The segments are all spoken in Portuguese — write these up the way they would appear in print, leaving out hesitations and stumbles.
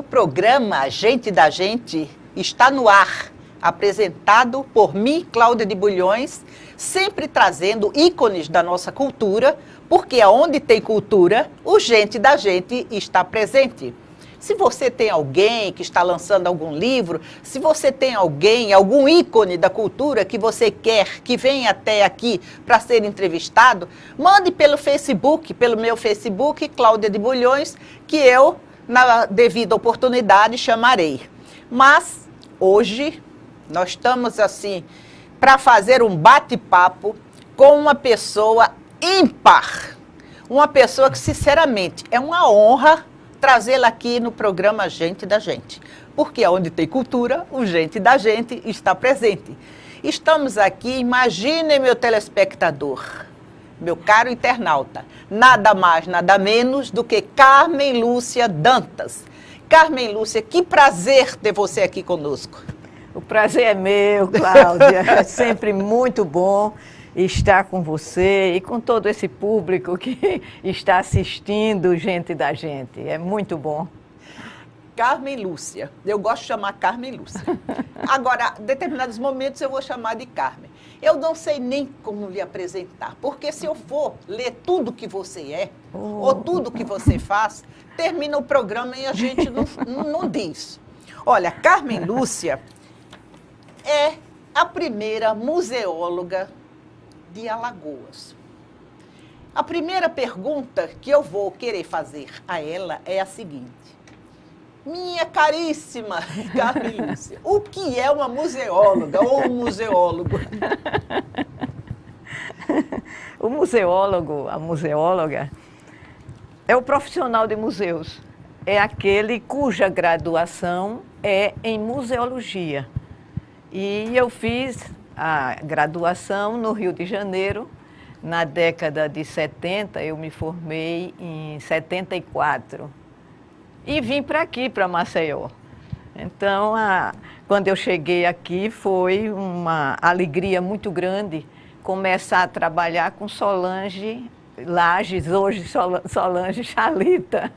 O programa Gente da Gente está no ar, apresentado por mim, Cláudia de Bulhões, sempre trazendo ícones da nossa cultura, porque aonde tem cultura, o Gente da Gente está presente. Se você tem alguém que está lançando algum livro, se você tem alguém, algum ícone da cultura que você quer que venha até aqui para ser entrevistado, mande pelo Facebook, pelo meu Facebook, Cláudia de Bulhões, que eu, na devida oportunidade, chamarei. Mas hoje nós estamos assim para fazer um bate-papo com uma pessoa ímpar, uma pessoa que sinceramente é uma honra trazê-la aqui no programa Gente da Gente, porque onde tem cultura, o Gente da Gente está presente. Estamos aqui, imaginem meu telespectador, meu caro internauta, nada mais, nada menos do que Carmen Lúcia Dantas. Carmen Lúcia, que prazer ter você aqui conosco. O prazer é meu, Cláudia, é sempre muito bom estar com você e com todo esse público que está assistindo Gente da Gente. É muito bom. Carmen Lúcia. Eu gosto de chamar Carmen Lúcia. Agora, em determinados momentos eu vou chamar de Carmen. Eu não sei nem como lhe apresentar, porque se eu for ler tudo que você é, ou tudo que você faz, termina o programa e a gente não diz. Olha, Carmen Lúcia é a primeira museóloga de Alagoas. A primeira pergunta que eu vou querer fazer a ela é a seguinte: minha caríssima Carmen Lúcia, o que é uma museóloga ou um museólogo? O museólogo, a museóloga, é o profissional de museus. É aquele cuja graduação é em museologia. E eu fiz a graduação no Rio de Janeiro, na década de 70, eu me formei em 74 e vim para aqui, para Maceió. Então, quando eu cheguei aqui, foi uma alegria muito grande começar a trabalhar com Solange Lages, hoje Solange Chalita.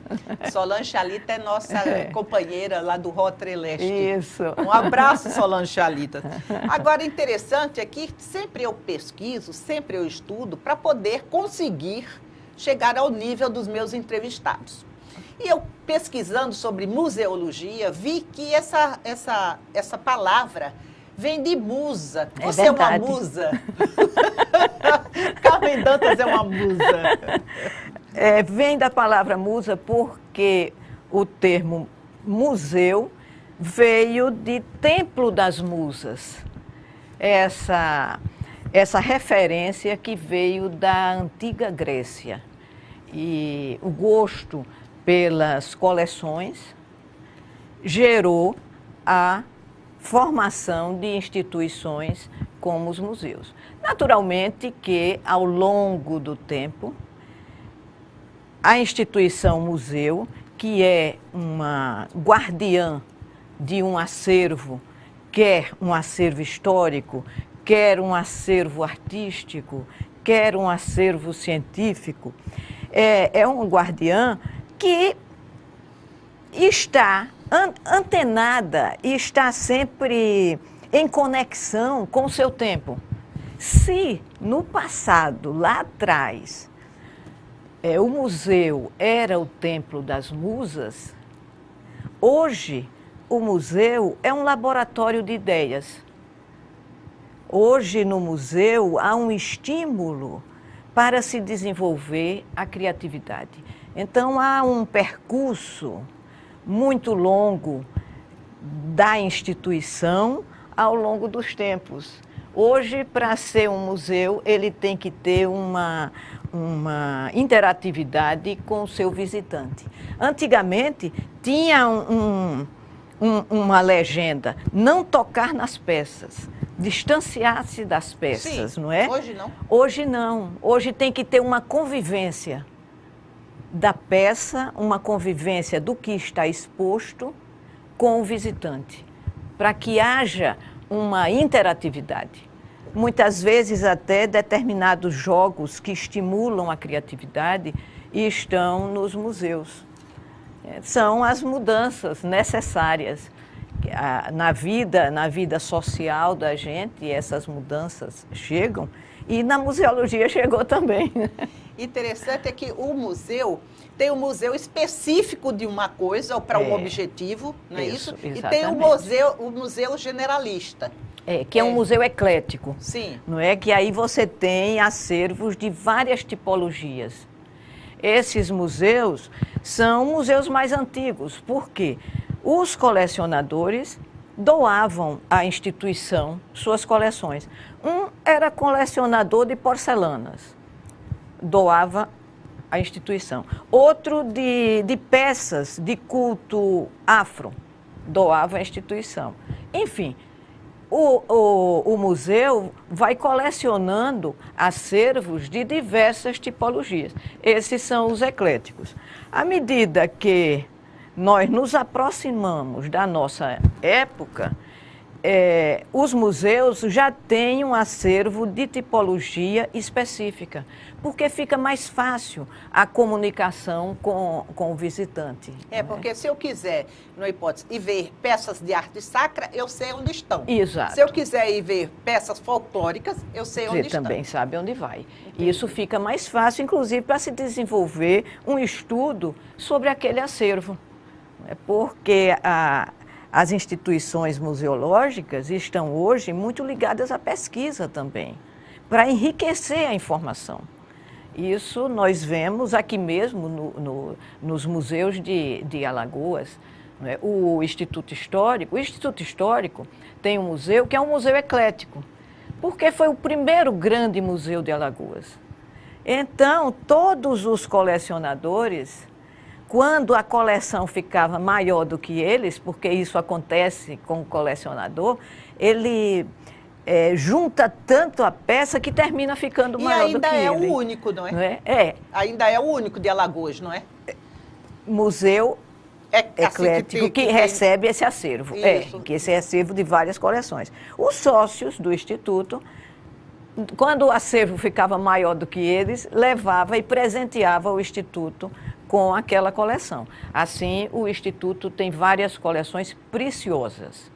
Solange Chalita é nossa companheira lá do Rotary Leste. Isso. Um abraço, Solange Chalita. Agora, interessante é que sempre eu pesquiso, sempre eu estudo para poder conseguir chegar ao nível dos meus entrevistados. E eu, pesquisando sobre museologia, vi que essa palavra vem de musa. Você é uma musa? Carmen Dantas é uma musa. Vem da palavra musa porque o termo museu veio de Templo das Musas. Essa referência que veio da antiga Grécia. E o gosto pelas coleções gerou a formação de instituições como os museus. Naturalmente que, ao longo do tempo, a instituição museu, que é uma guardiã de um acervo, quer um acervo histórico, quer um acervo artístico, quer um acervo científico, é um guardiã que está antenada e está sempre em conexão com o seu tempo. Se no passado, lá atrás, o museu era o Templo das Musas, hoje o museu é um laboratório de ideias. Hoje no museu há um estímulo para se desenvolver a criatividade. Então há um percurso muito longo da instituição ao longo dos tempos. Hoje, para ser um museu, ele tem que ter uma interatividade com o seu visitante. Antigamente, tinha uma legenda, não tocar nas peças, distanciar-se das peças, sim, não é? Hoje não. Hoje não. Hoje tem que ter uma convivência da peça, uma convivência do que está exposto com o visitante, para que haja uma interatividade. Muitas vezes até determinados jogos que estimulam a criatividade estão nos museus. São as mudanças necessárias na vida social da gente, e essas mudanças chegam, e na museologia chegou também. Interessante é que o museu tem um museu específico de uma coisa ou para um objetivo, não é isso? Exatamente. E tem o museu generalista. Que é um museu eclético. Sim. Não é? Que aí você tem acervos de várias tipologias. Esses museus são museus mais antigos, porque os colecionadores doavam à instituição suas coleções. Um era colecionador de porcelanas, doava à instituição. Outro de peças de culto afro, doava à instituição. Enfim, o museu vai colecionando acervos de diversas tipologias. Esses são os ecléticos. À medida que nós nos aproximamos da nossa época, os museus já têm um acervo de tipologia específica, porque fica mais fácil a comunicação com o visitante. Porque se eu quiser, numa hipótese, ir ver peças de arte sacra, eu sei onde estão. Exato. Se eu quiser ir ver peças folclóricas, eu sei onde estão. Você também sabe onde vai. Entendi. Isso fica mais fácil, inclusive, para se desenvolver um estudo sobre aquele acervo. Porque as instituições museológicas estão hoje muito ligadas à pesquisa também, para enriquecer a informação. Isso nós vemos aqui mesmo nos museus de Alagoas, não é? O Instituto Histórico tem um museu que é um museu eclético, porque foi o primeiro grande museu de Alagoas. Então, todos os colecionadores, quando a coleção ficava maior do que eles, porque isso acontece com o colecionador, ele junta tanto a peça que termina ficando maior do que ele. E ainda é o único, não é? Não é? Ainda é o único de Alagoas, não é? Museu eclético que recebe esse acervo. Isso. Que esse acervo de várias coleções. Os sócios do Instituto, quando o acervo ficava maior do que eles, levava e presenteava o Instituto com aquela coleção. Assim, o Instituto tem várias coleções preciosas.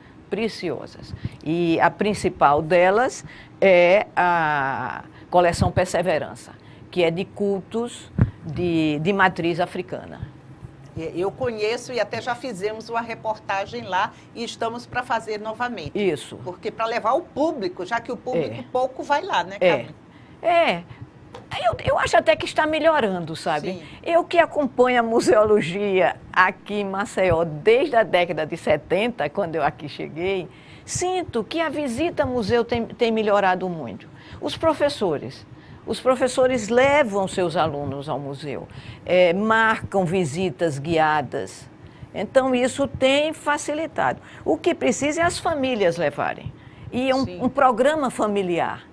E a principal delas é a coleção Perseverança, que é de cultos de matriz africana. Eu conheço e até já fizemos uma reportagem lá e estamos para fazer novamente. Isso. Porque para levar o público, já que o público pouco vai lá, né, Carmen? Eu acho até que está melhorando, sabe? Sim. Eu que acompanho a museologia aqui em Maceió desde a década de 70, quando eu aqui cheguei, sinto que a visita ao museu tem melhorado muito. Os professores levam seus alunos ao museu, marcam visitas guiadas. Então, isso tem facilitado. O que precisa é as famílias levarem. E um programa familiar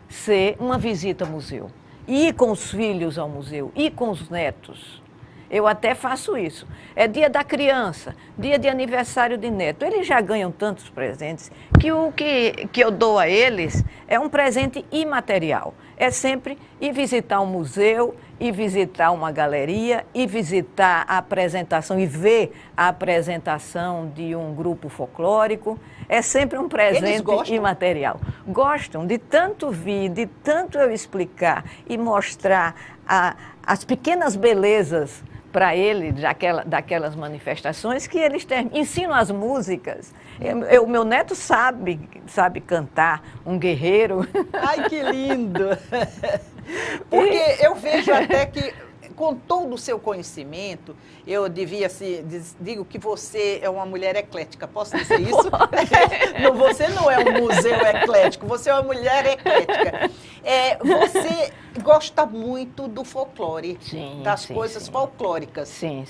ser uma visita ao museu. Ir com os filhos ao museu, ir com os netos. Eu até faço isso. É dia da criança, dia de aniversário de neto. Eles já ganham tantos presentes que o que eu dou a eles é um presente imaterial. É sempre ir visitar um museu, ir visitar uma galeria, ir visitar a apresentação e ver a apresentação de um grupo folclórico. É sempre um presente imaterial. Gostam de tanto vir, de tanto eu explicar e mostrar as pequenas belezas para ele daquelas manifestações, que eles ensinam as músicas. O meu neto sabe cantar, um guerreiro. Ai, que lindo! Porque eu vejo até que, com todo o seu conhecimento, eu digo que você é uma mulher eclética. Posso dizer isso? Não, você não é um museu eclético, você é uma mulher eclética. Você gosta muito do folclore, das coisas folclóricas. Sim.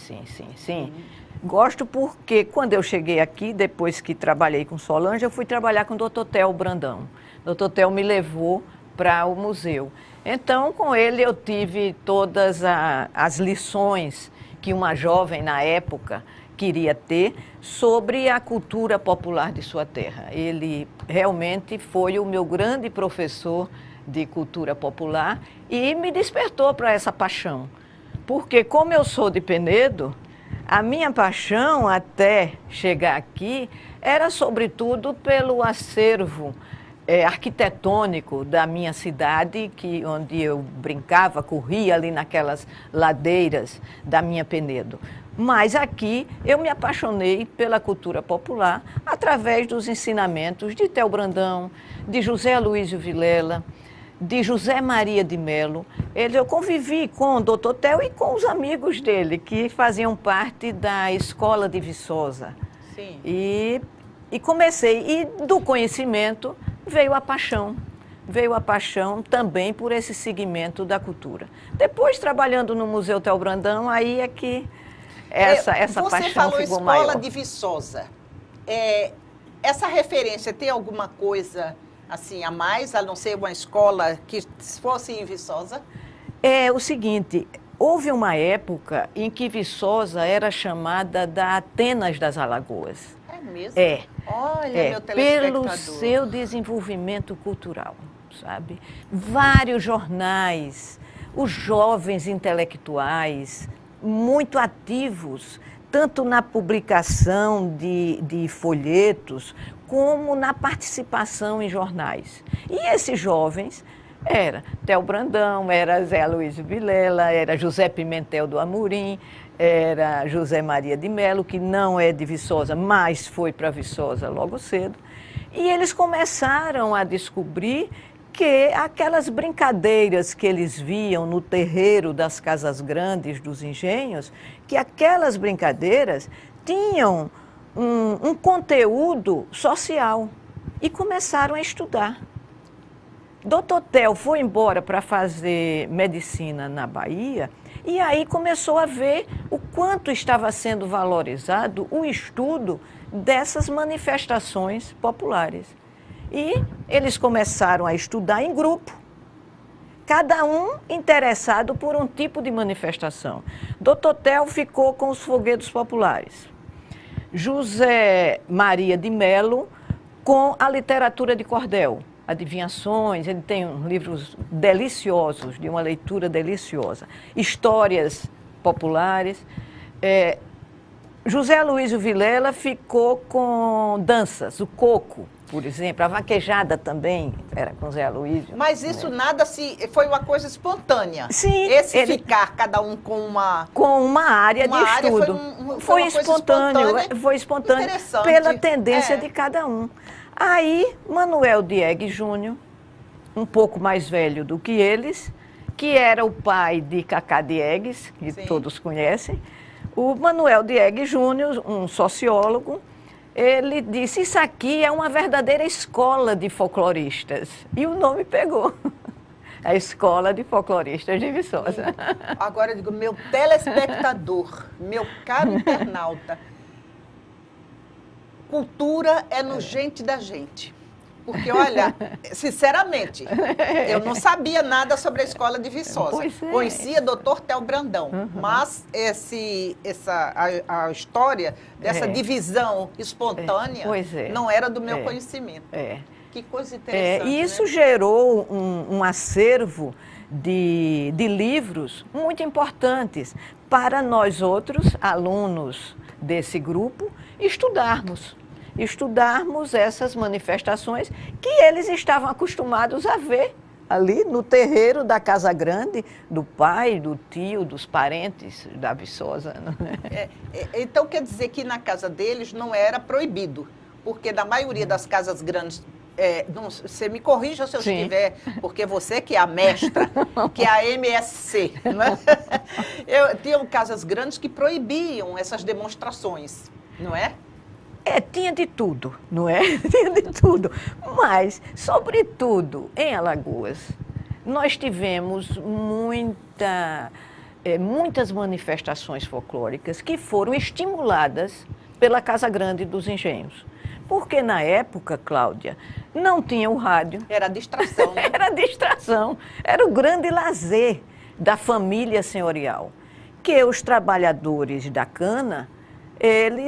Gosto porque, quando eu cheguei aqui, depois que trabalhei com Solange, eu fui trabalhar com o Dr. Theo Brandão. O Dr. Theo me levou para o museu. Então, com ele, eu tive todas as lições que uma jovem, na época, queria ter sobre a cultura popular de sua terra. Ele realmente foi o meu grande professor de cultura popular e me despertou para essa paixão. Porque, como eu sou de Penedo, A minha paixão até chegar aqui era sobretudo pelo acervo arquitetônico da minha cidade, onde eu brincava, corria ali naquelas ladeiras da minha Penedo. Mas aqui eu me apaixonei pela cultura popular através dos ensinamentos de Théo Brandão, de José Aloísio Vilela, de José Maria de Mello. Eu convivi com o Dr. Théo e com os amigos dele, que faziam parte da Escola de Viçosa. Sim. E comecei, e do conhecimento veio a paixão. Veio a paixão também por esse segmento da cultura. Depois, trabalhando no Museu Théo Brandão, aí é que essa paixão ficou maior. Você falou Escola de Viçosa. Essa referência tem alguma coisa assim a mais, a não ser uma escola que fosse em Viçosa? É o seguinte, houve uma época em que Viçosa era chamada da Atenas das Alagoas. É mesmo? É. Olha, meu telespectador. Pelo seu desenvolvimento cultural, sabe? Vários jornais, os jovens intelectuais, muito ativos, tanto na publicação de folhetos, como na participação em jornais. E esses jovens era Théo Brandão, era Zé Aloísio Vilela, era José Pimentel do Amorim, era José Maria de Mello, que não é de Viçosa, mas foi para Viçosa logo cedo. E eles começaram a descobrir que aquelas brincadeiras que eles viam no terreiro das casas grandes dos engenhos, que aquelas brincadeiras tinham um conteúdo social e começaram a estudar. Dr. Théo foi embora para fazer medicina na Bahia e aí começou a ver o quanto estava sendo valorizado o estudo dessas manifestações populares. E eles começaram a estudar em grupo, cada um interessado por um tipo de manifestação. Dr. Théo ficou com os foguetos populares. José Maria de Mello com a literatura de cordel, adivinhações, ele tem livros deliciosos, de uma leitura deliciosa, histórias populares. José Aloísio Vilela ficou com danças, o coco, por exemplo, a vaquejada também era com Zé Aloísio. Mas isso nada foi uma coisa espontânea. Sim. Ficar cada um com uma área de estudo. Foi espontâneo, Interessante. pela tendência de cada um. Aí, Manuel Diegues Júnior, um pouco mais velho do que eles, que era o pai de Cacá Diegues, que Sim. todos conhecem, o Manuel Diegues Júnior, um sociólogo, ele disse, isso aqui é uma verdadeira escola de folcloristas. E o nome pegou. A Escola de Folcloristas de Viçosa. Agora eu digo, meu telespectador, meu caro internauta, cultura é no gente da gente. Porque, olha, sinceramente, eu não sabia nada sobre a Escola de Viçosa. Conhecia Dr. Théo Brandão, mas a história dessa divisão espontânea não era do meu conhecimento. Que coisa interessante. E isso gerou um acervo de livros muito importantes para nós outros, alunos desse grupo, estudarmos essas manifestações que eles estavam acostumados a ver ali no terreiro da Casa Grande, do pai, do tio, dos parentes da Viçosa. Então quer dizer que na casa deles não era proibido, porque na maioria das casas grandes, você me corrija se eu estiver, porque você que é a mestra, que é a MSC, não é? Tinham casas grandes que proibiam essas demonstrações, não é? Tinha de tudo, não é? Tinha de tudo. Mas, sobretudo, em Alagoas, nós tivemos muitas manifestações folclóricas que foram estimuladas pela Casa Grande dos Engenhos. Porque, na época, Cláudia, não tinha o rádio. Era distração, né? Era distração. Era o grande lazer da família senhorial. Que os trabalhadores da cana,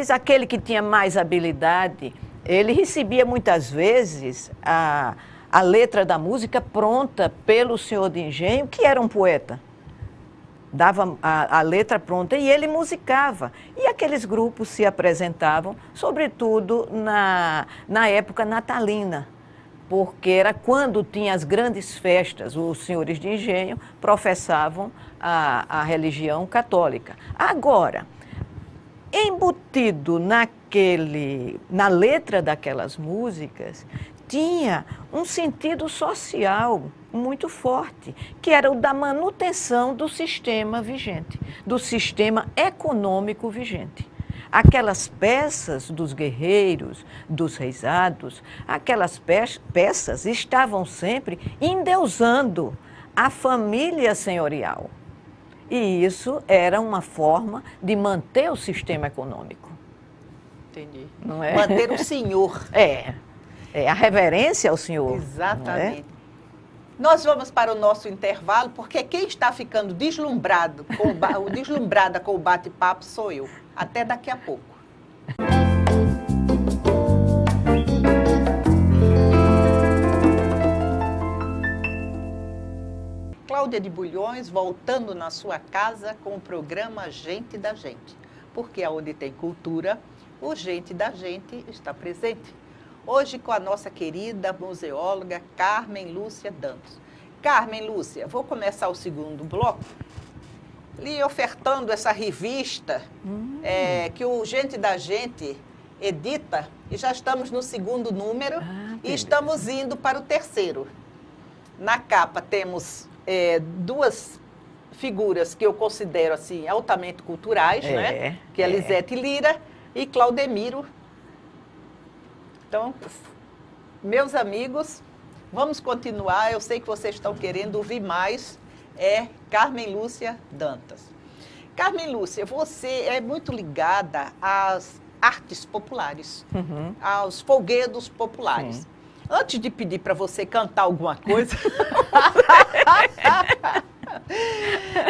aquele que tinha mais habilidade, ele recebia muitas vezes a letra da música pronta pelo senhor de engenho, que era um poeta. dava a letra pronta e ele musicava. E aqueles grupos se apresentavam, sobretudo na época natalina, porque era quando tinha as grandes festas, os senhores de engenho professavam a religião católica. Agora, embutido na letra daquelas músicas, tinha um sentido social muito forte, que era o da manutenção do sistema vigente, do sistema econômico vigente. Aquelas peças dos guerreiros, dos reisados, aquelas peças estavam sempre endeusando a família senhorial. E isso era uma forma de manter o sistema econômico. Entendi. Não é? Manter o senhor. É a reverência ao senhor. Exatamente. Nós vamos para o nosso intervalo, porque quem está ficando deslumbrada com o bate-papo sou eu. Até daqui a pouco. Cláudia de Bulhões voltando na sua casa com o programa Gente da Gente. Porque onde tem cultura, o Gente da Gente está presente. Hoje com a nossa querida museóloga Carmen Lúcia Dantas. Carmen Lúcia, vou começar o segundo bloco lhe ofertando essa revista que o Gente da Gente edita, e já estamos no segundo número e estamos indo para o terceiro. Na capa temos duas figuras que eu considero assim altamente culturais, né? Que é Lisete Lira e Claudemiro. Então, meus amigos, vamos continuar. Eu sei que vocês estão querendo ouvir mais. É Carmen Lúcia Dantas. Carmen Lúcia, você é muito ligada às artes populares, aos folguedos populares. Sim. Antes de pedir para você cantar alguma coisa,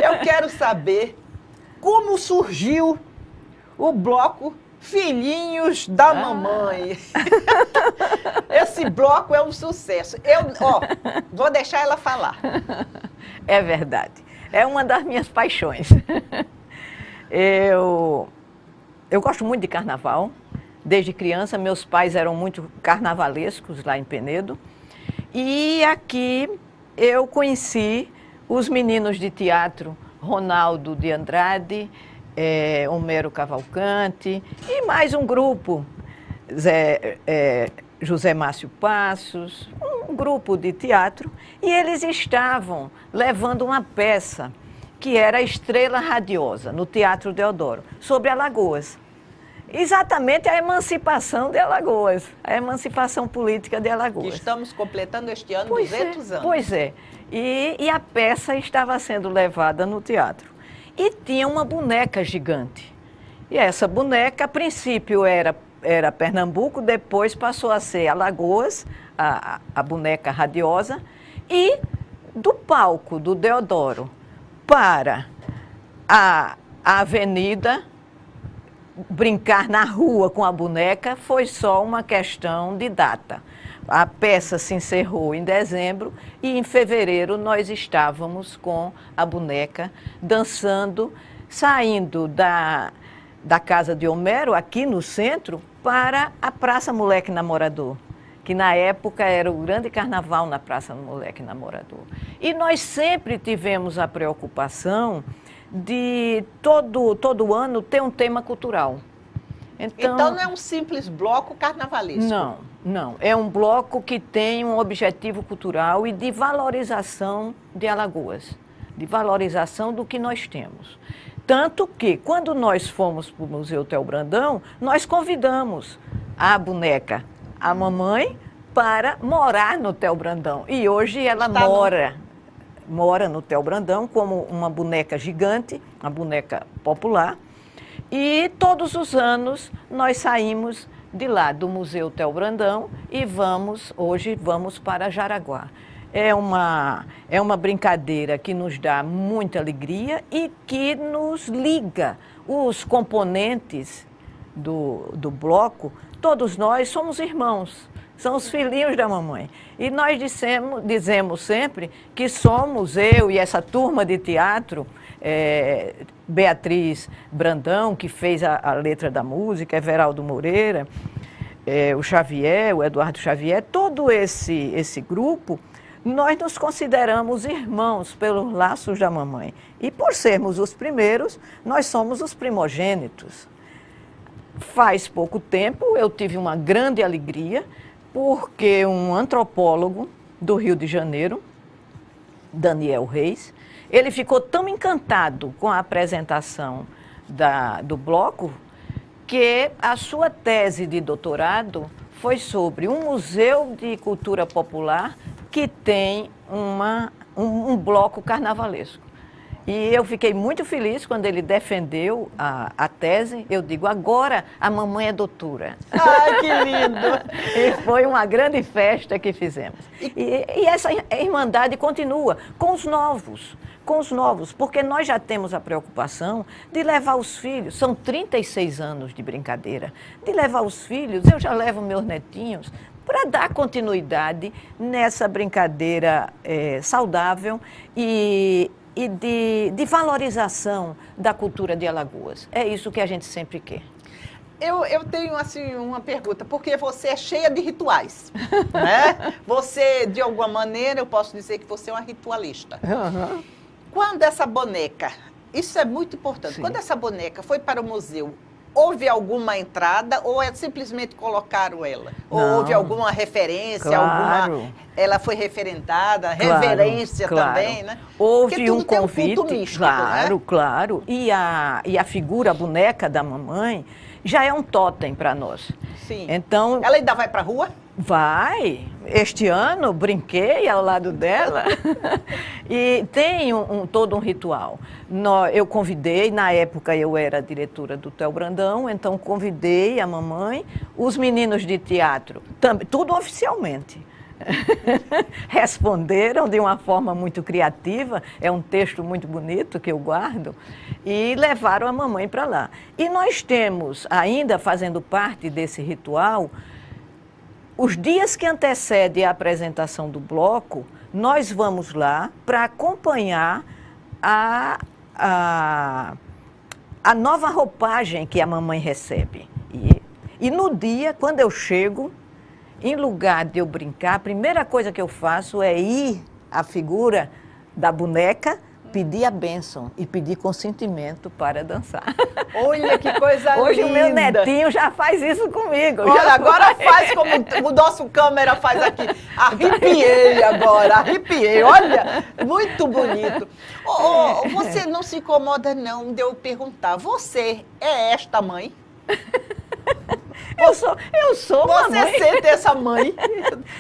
eu quero saber como surgiu o bloco Filhinhos da Mamãe. Esse bloco é um sucesso. Vou deixar ela falar. É verdade. É uma das minhas paixões. Eu gosto muito de carnaval. Desde criança, meus pais eram muito carnavalescos lá em Penedo. E aqui eu conheci os meninos de teatro, Ronaldo de Andrade, Homero Cavalcante e mais um grupo, José Márcio Passos, um grupo de teatro, e eles estavam levando uma peça que era a Estrela Radiosa, no Teatro Deodoro, sobre Alagoas. Exatamente a emancipação de Alagoas, a emancipação política de Alagoas. Estamos completando este ano 200 anos. Pois é, e a peça estava sendo levada no teatro. E tinha uma boneca gigante. E essa boneca, a princípio, era Pernambuco, depois passou a ser Alagoas, a boneca radiosa, e do palco do Deodoro para a avenida, brincar na rua com a boneca foi só uma questão de data. A peça se encerrou em dezembro e em fevereiro nós estávamos com a boneca dançando, saindo da casa de Homero, aqui no centro, para a Praça Moleque Namorador, que na época era o grande carnaval na Praça Moleque Namorador. E nós sempre tivemos a preocupação de todo ano ter um tema cultural. Então não é um simples bloco carnavalesco? Não. É um bloco que tem um objetivo cultural e de valorização de Alagoas, de valorização do que nós temos. Tanto que, quando nós fomos para o Museu Theo Brandão, nós convidamos a boneca, a mamãe, para morar no Theo Brandão. E hoje ela mora no Theo Brandão como uma boneca gigante, uma boneca popular. E todos os anos nós saímos de lá, do Museu Theo Brandão, e hoje vamos para Jaraguá. É uma brincadeira que nos dá muita alegria e que nos liga. Os componentes do bloco, todos nós somos irmãos, são os filhinhos da mamãe. E nós dizemos sempre que somos eu e essa turma de teatro, Beatriz Brandão, que fez a letra da música, Everaldo Moreira, o Xavier, o Eduardo Xavier, todo esse grupo, nós nos consideramos irmãos pelos laços da mamãe. E por sermos os primeiros, nós somos os primogênitos. Faz pouco tempo eu tive uma grande alegria, porque um antropólogo do Rio de Janeiro, Daniel Reis, ele ficou tão encantado com a apresentação do bloco, que a sua tese de doutorado foi sobre um museu de cultura popular que tem um bloco carnavalesco. E eu fiquei muito feliz quando ele defendeu a tese. Eu digo, agora a mamãe é doutora. Ai, que lindo! E foi uma grande festa que fizemos. E essa irmandade continua com os novos, porque nós já temos a preocupação de levar os filhos, são 36 anos de brincadeira, de levar os filhos, eu já levo meus netinhos, para dar continuidade nessa brincadeira saudável e de valorização da cultura de Alagoas. É isso que a gente sempre quer. Eu tenho, assim, uma pergunta, porque você é cheia de rituais, né? Você, de alguma maneira, eu posso dizer que você é uma ritualista. Uhum. Quando essa boneca, isso é muito importante, Sim. Quando essa boneca foi para o museu, houve alguma entrada ou simplesmente colocaram ela? Ou Não. houve alguma referência, Claro. ela foi referendada, Claro, reverência claro. também, né? Houve Porque tudo um tem convite, culto místico, claro, né? claro. E a figura, a boneca da mamãe, já é um totem para nós. Sim. Então, Ela ainda vai para a rua? vai. Este ano brinquei ao lado dela e tem todo um ritual. Eu convidei, na época eu era diretora do Theo Brandão, então convidei a mamãe, os meninos de teatro, tudo oficialmente. Responderam de uma forma muito criativa, é um texto muito bonito que eu guardo, e levaram a mamãe para lá. E nós temos, ainda fazendo parte desse ritual, os dias que antecedem a apresentação do bloco, nós vamos lá para acompanhar a nova roupagem que a mamãe recebe. E no dia, quando eu chego, em lugar de eu brincar, a primeira coisa que eu faço é ir à figura da boneca, pedir a bênção e pedir consentimento para dançar. Olha que coisa Hoje linda! o meu netinho já faz isso comigo. Olha, agora faz como o nosso câmera faz aqui. Arrepiei agora, arrepiei. Olha, muito bonito. Você não se incomoda não de eu perguntar, você é esta mãe? Eu sou Você mamãe. sente essa mãe?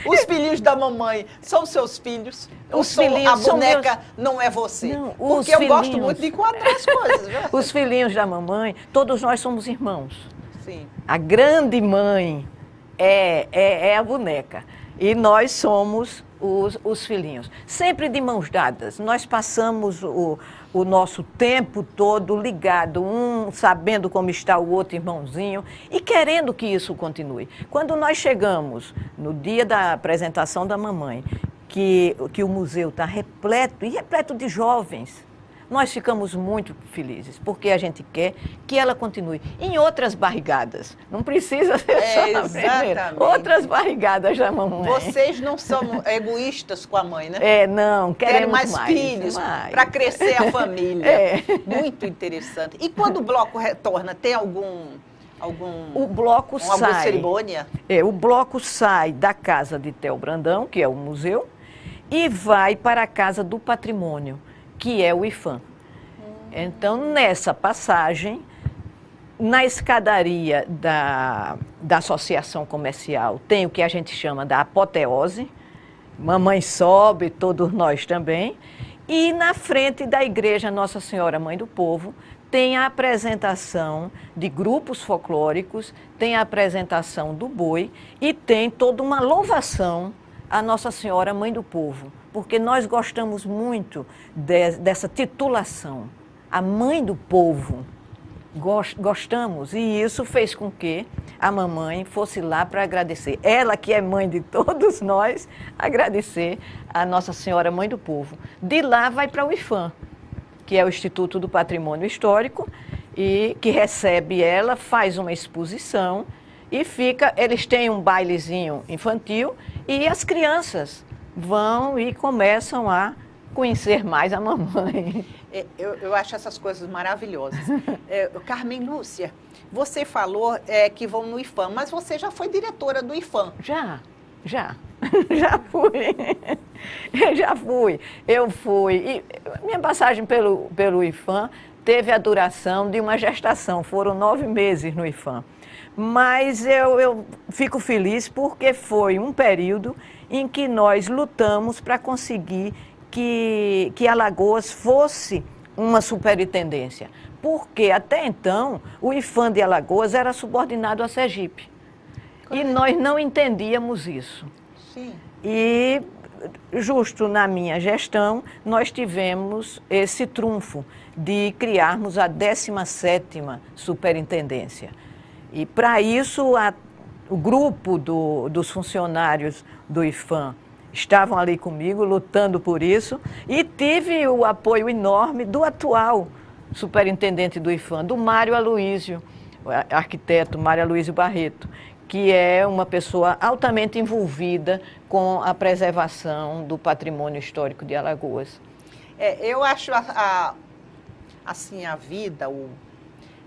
Os filhinhos da mamãe são seus filhos? Os A filhinhos são boneca não é você? Não, Porque eu gosto muito de enquadrar as coisas. Viu? Os filhinhos da mamãe, todos nós somos irmãos. Sim. A grande mãe é a boneca. E nós somos os filhinhos. Sempre de mãos dadas. Nós passamos o nosso tempo todo ligado, um sabendo como está o outro irmãozinho e querendo que isso continue. Quando nós chegamos no dia da apresentação da mamãe, que o museu está repleto, e repleto de jovens, nós ficamos muito felizes, porque a gente quer que ela continue em outras barrigadas. Não precisa ser só a primeira. Exatamente. Outras barrigadas da mamãe. Vocês não são egoístas com a mãe, né? Não, Querem queremos mais filhos para crescer a família. Muito interessante. E quando o bloco retorna, tem O bloco alguma sai. cerimônia? O bloco sai da casa de Theo Brandão, que é o museu, e vai para a Casa do Patrimônio, que é o IFAM. Então, nessa passagem, na escadaria da associação comercial, tem o que a gente chama da apoteose. Mamãe sobe, todos nós também. E na frente da igreja Nossa Senhora Mãe do Povo, tem a apresentação de grupos folclóricos, tem a apresentação do boi e tem toda uma louvação à Nossa Senhora Mãe do Povo, porque nós gostamos muito dessa titulação, a Mãe do Povo. gostamos, e isso fez com que a mamãe fosse lá para agradecer. Ela, que é mãe de todos nós, agradecer a Nossa Senhora Mãe do Povo. De lá vai para o IFAM, que é o Instituto do Patrimônio Histórico, e que recebe ela, faz uma exposição e fica. Eles têm um bailezinho infantil e as crianças vão e começam a conhecer mais a mamãe. Eu acho essas coisas maravilhosas. Carmen Lúcia, você falou que vão no IFAM, mas você já foi diretora do IFAM. Já fui. Já fui. Eu fui. E minha passagem pelo IFAM teve a duração de uma gestação. Foram 9 meses no IFAM. Mas eu fico feliz porque foi um período em que nós lutamos para conseguir que Alagoas fosse uma superintendência. Porque até então o IFAM de Alagoas era subordinado a Sergipe. E nós não entendíamos isso. Sim. E, justo na minha gestão, nós tivemos esse trunfo de criarmos a 17ª superintendência. E, para isso, o grupo dos funcionários do IFAM estavam ali comigo, lutando por isso, e tive o apoio enorme do atual superintendente do IFAM, do Mário Aloísio, arquiteto Mário Aloísio Barreto, que é uma pessoa altamente envolvida com a preservação do patrimônio histórico de Alagoas. Eu acho assim, a vida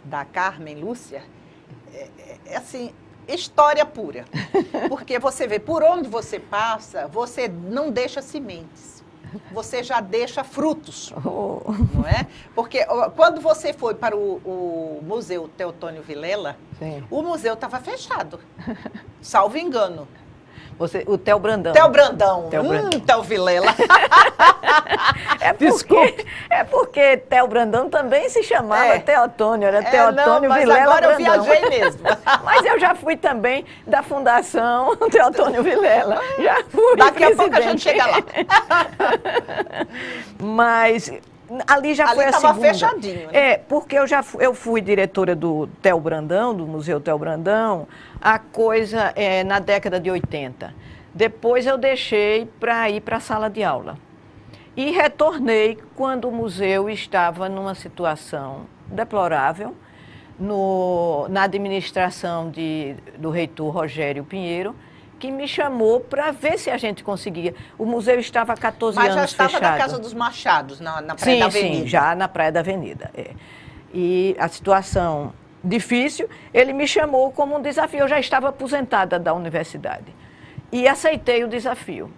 da Carmen Lúcia, assim, história pura. Porque você vê, por onde você passa, você não deixa sementes. Você já deixa frutos, não é? Porque quando você foi para o Museu Teotônio Vilela, sim, o museu estava fechado, salvo engano. O Theo Brandão. Theo Brandão. Brandão. Theo Vilela. porque Theo Brandão também se chamava Teotônio, era Teotônio mas Vilela agora Brandão. eu viajei mesmo. Mas eu já fui também da Fundação Teotônio Vilela. Já fui Daqui presidente. a pouco a gente chega lá. Mas ali já ali foi a segunda. Ali estava fechadinho, né? Porque eu fui diretora do Theo Brandão, do Museu Theo Brandão, a coisa na década de 80. Depois eu deixei para ir para a sala de aula. E retornei quando o museu estava numa situação deplorável, na administração do reitor Rogério Pinheiro, que me chamou para ver se a gente conseguia. O museu estava há 14 anos fechado. Mas já estava na Casa dos Machados, na Praia da Avenida. Sim, já na Praia da Avenida. E a situação difícil, ele me chamou como um desafio. Eu já estava aposentada da universidade. E aceitei o desafio.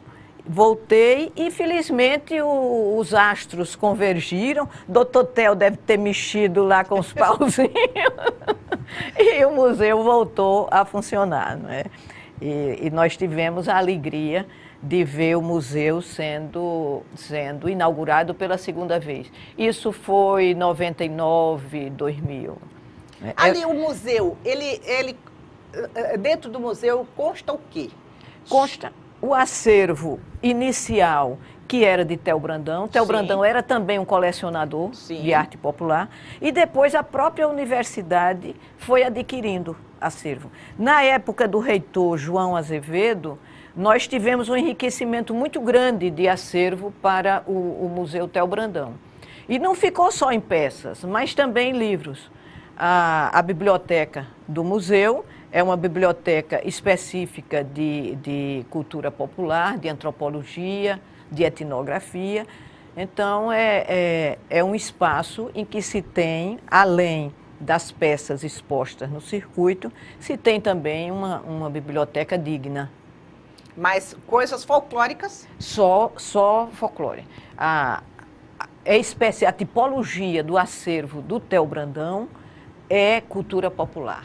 Voltei e, felizmente, os astros convergiram. Doutor Theo deve ter mexido lá com os pauzinhos. E o museu voltou a funcionar, não é? E nós tivemos a alegria de ver o museu sendo inaugurado pela segunda vez. Isso foi em 99, 2000. Ali o museu, dentro do museu consta o quê? Consta o acervo inicial, que era de Theo Brandão. Theo Brandão era também um colecionador de arte popular. E depois a própria universidade foi adquirindo acervo. Na época do reitor João Azevedo, nós tivemos um enriquecimento muito grande de acervo para o Museu Theo Brandão. E não ficou só em peças, mas também em livros. A biblioteca do museu é uma biblioteca específica de cultura popular, de antropologia, de etnografia. Então, é um espaço em que se tem, além das peças expostas no circuito, se tem também uma biblioteca digna. Mas coisas folclóricas? Só folclore. A tipologia do acervo do Theo Brandão é cultura popular.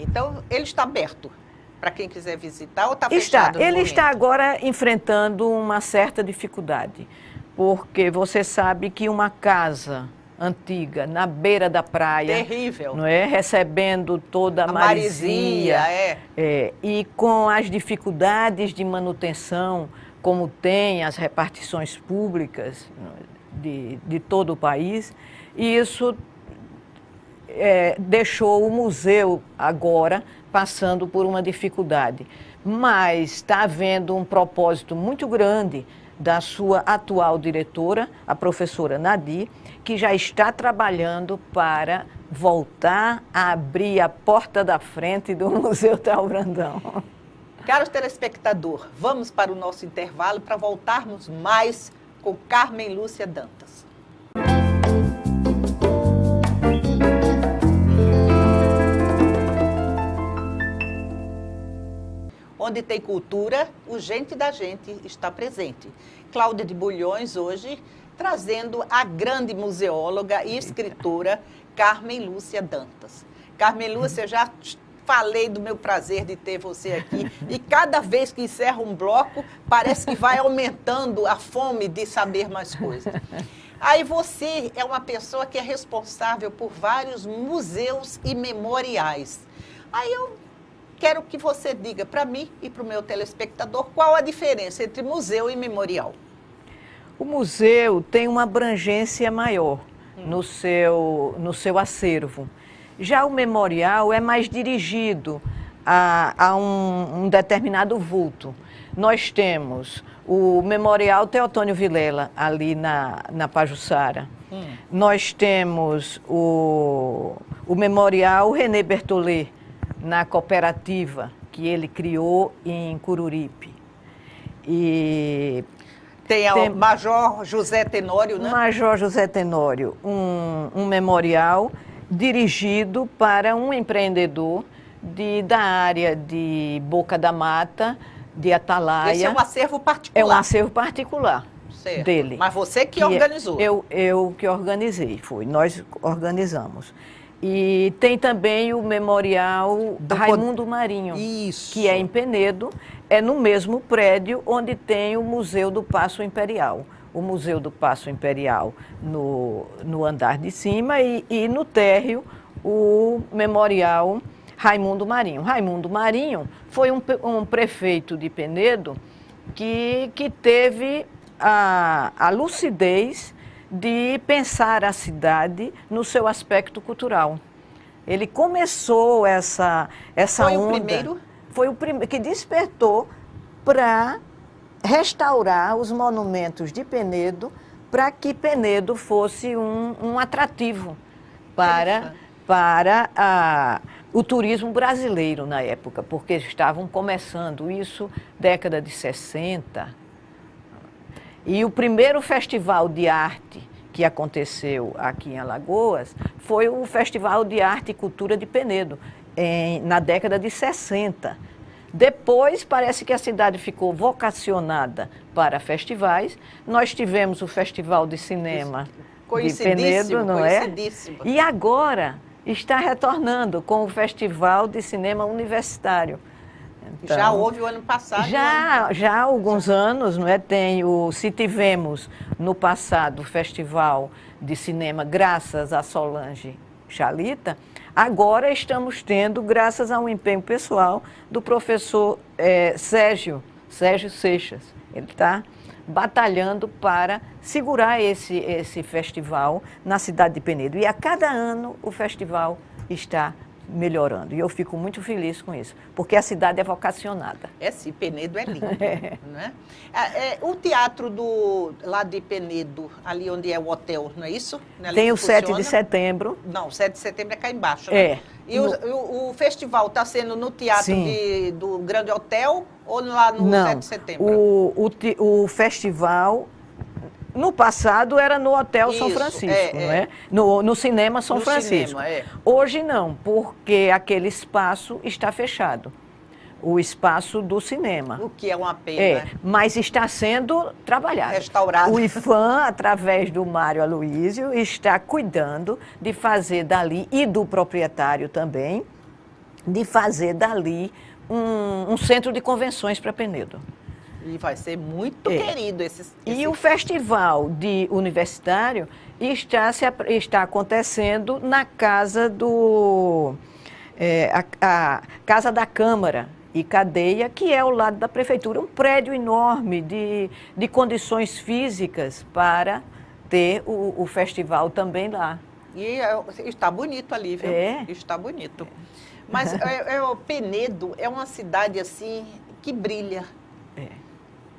Então, ele está aberto para quem quiser visitar ou está fechado? Ele está agora enfrentando uma certa dificuldade, porque você sabe que uma casa antiga, na beira da praia. Terrível. Não é? Recebendo toda a maresia. E com as dificuldades de manutenção, como tem as repartições públicas de todo o país, e isso deixou o museu agora passando por uma dificuldade. Mas está havendo um propósito muito grande da sua atual diretora, a professora Nadir, que já está trabalhando para voltar a abrir a porta da frente do Museu Théo Brandão. Caros telespectador, vamos para o nosso intervalo para voltarmos mais com Carmen Lúcia Dantas. Onde tem cultura, o Gente da Gente está presente. Cláudia de Bulhões hoje trazendo a grande museóloga e escritora Carmen Lúcia Dantas. Carmen Lúcia, já falei do meu prazer de ter você aqui e cada vez que encerra um bloco, parece que vai aumentando a fome de saber mais coisas. Aí você é uma pessoa que é responsável por vários museus e memoriais. Aí eu quero que você diga para mim e para o meu telespectador qual a diferença entre museu e memorial. O museu tem uma abrangência maior no seu acervo. Já o memorial é mais dirigido a um determinado vulto. Nós temos o Memorial Teotônio Vilela, ali na Pajuçara. Nós temos o Memorial René Bertollet, na cooperativa que ele criou em Cururipe. E tem o Major José Tenório, né? Major José Tenório, um memorial dirigido para um empreendedor da área de Boca da Mata, de Atalaia. Esse é um acervo particular? É um acervo particular dele. Mas você que organizou? Eu que organizei, nós organizamos. E tem também o Memorial Raimundo Marinho, Isso. Que é em Penedo, é no mesmo prédio onde tem o Museu do Paço Imperial. O Museu do Paço Imperial no andar de cima e no térreo o Memorial Raimundo Marinho. Raimundo Marinho foi um prefeito de Penedo que teve a lucidez de pensar a cidade no seu aspecto cultural. Ele começou essa foi onda... O primeiro? Foi o primeiro que despertou para restaurar os monumentos de Penedo, para que Penedo fosse um atrativo para o turismo brasileiro na época, porque estavam começando isso década de 60. E o primeiro festival de arte que aconteceu aqui em Alagoas foi o Festival de Arte e Cultura de Penedo, na década de 60. Depois, parece que a cidade ficou vocacionada para festivais. Nós tivemos o Festival de Cinema de Penedo, não é? E agora está retornando com o Festival de Cinema Universitário. Então, já houve o ano passado? Já há alguns anos, não é? Se tivemos no passado o Festival de Cinema graças a Solange Chalita, agora estamos tendo, graças a um empenho pessoal do professor Sérgio Seixas. Ele está batalhando para segurar esse festival na cidade de Penedo. E a cada ano o festival está melhorando. E eu fico muito feliz com isso, porque a cidade é vocacionada. Sim, Penedo é lindo. Não é? O teatro lá de Penedo, ali onde é o hotel, não é isso? Não é tem o 7 de setembro. Não, o 7 de setembro é cá embaixo, né? E o festival está sendo no teatro do Grande Hotel ou lá no 7 de setembro? O festival... No passado era no Hotel São Francisco, não é? No Cinema São Francisco. Hoje não, porque aquele espaço está fechado. O espaço do cinema. O que é uma pena. Mas está sendo trabalhado. Restaurado. O IFAM, através do Mário Aloísio, está cuidando de fazer dali, e do proprietário também, de fazer dali um centro de convenções para Penedo. E vai ser muito querido E o festival universitário está acontecendo na casa a Casa da Câmara e Cadeia, que é ao lado da prefeitura, um prédio enorme de condições físicas para ter o festival também lá. E está bonito ali, viu? Está bonito. Mas o Penedo é uma cidade assim que brilha.